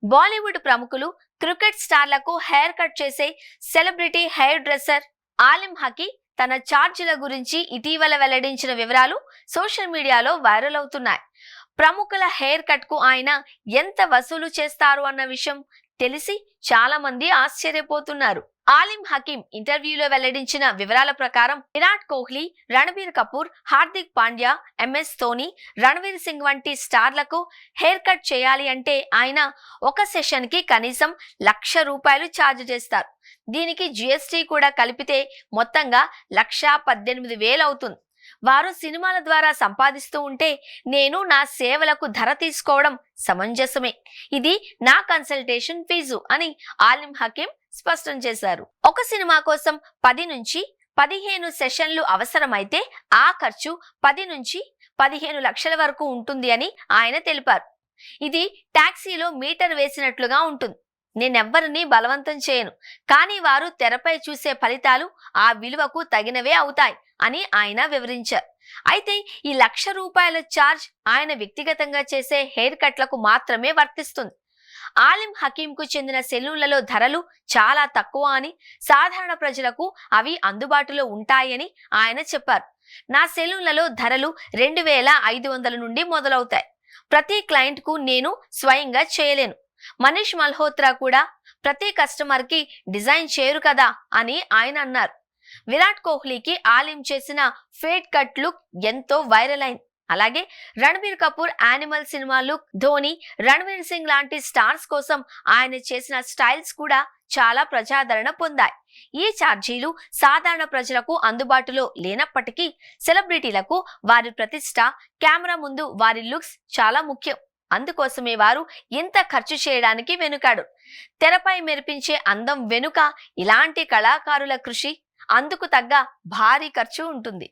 బాలీవుడ్ ప్రముఖులు, cricket స్టార్లకు hair cut చేసే celebrity hair dresser Aalim హకీ తన ఛార్జీల గురించి ఇటీవల వెల్లడించిన వివరాలు సోషల్ మీడియాలో వైరల్ అవుతున్నాయి. ప్రముఖుల హెయిర్ కట్ కు ఆయన ఎంత వసూలు చేస్తారు అన్న విషయం తెలిసి చాలా మంది ఆశ్చర్యపోతున్నారు. ఆలిమ్ హకీం ఇంటర్వ్యూలో వెల్లడించిన వివరాల ప్రకారం విరాట్ కోహ్లీ, రణబీర్ కపూర్, హార్దిక్ పాండ్యా, ఎంఎస్ ధోని, రణవీర్ సింగ్ వంటి స్టార్లకు హెయిర్ కట్ చేయాలి అంటే ఆయన ఒక సెషన్ కి కనీసం ₹1,00,000 ఛార్జ్ చేస్తారు. దీనికి జిఎస్టీ కూడా కలిపితే మొత్తంగా ₹1,18,000 అవుతుంది. వారు సినిమాల ద్వారా సంపాదిస్తూ ఉంటే నేను నా సేవలకు ధర తీసుకోవడం సమంజసమే. ఇది నా కన్సల్టేషన్ ఫీజు అని ఆలిమ్ హకీం స్పష్టం చేశారు. ఒక సినిమా కోసం 10 నుంచి 15 సెషన్లు అవసరమైతే ఆ ఖర్చు 10 నుంచి 15 లక్షల వరకు ఉంటుంది అని ఆయన తెలిపారు. ఇది టాక్సీలో మీటర్ వేసినట్లుగా ఉంటుంది. నేనెవ్వరిని బలవంతం చేయను, కానీ వారు తెరపై చూసే ఫలితాలు ఆ విలువకు తగినవే అవుతాయి అని ఆయన వివరించారు. అయితే ఈ ₹1,00,000 ఛార్జ్ ఆయన వ్యక్తిగతంగా చేసే హెయిర్ కట్లకు మాత్రమే వర్తిస్తుంది. ఆలిమ్ హకీం కు చెందిన సెలూన్లలో ధరలు చాలా తక్కువ అని, సాధారణ ప్రజలకు అవి అందుబాటులో ఉంటాయని ఆయన చెప్పారు. నా సెలూన్లలో ధరలు 2,500 నుండి మొదలవుతాయి. ప్రతి క్లయింట్ కు నేను స్వయంగా చేయలేను. మనీష్ మల్హోత్రా కూడా ప్రతి కస్టమర్ కి డిజైన్ చేయరు కదా అని ఆయన అన్నారు. విరాట్ కోహ్లీకి ఆలిమ్ చేసిన ఫేడ్ కట్ లుక్ ఎంతో వైరల్ అయింది. అలాగే Ranbir Kapoor animal cinema look, Dhoni, Ranveer Singh లాంటి స్టార్స్ కోసం ఆయన చేసిన స్టైల్స్ కూడా చాలా ప్రజాదరణ పొందాయి. ఈ ఛార్జీలు సాధారణ ప్రజలకు అందుబాటులో లేనప్పటికీ సెలబ్రిటీలకు వారి ప్రతిష్ట, కెమెరా ముందు వారి లుక్స్ చాలా ముఖ్యం. అందుకోసమే వారు ఇంత ఖర్చు చేయడానికి వెనుకాడు. తెరపై మెరిపించే అందం వెనుక ఇలాంటి కళాకారుల కృషి, అందుకు తగ్గ భారీ ఖర్చు ఉంటుంది.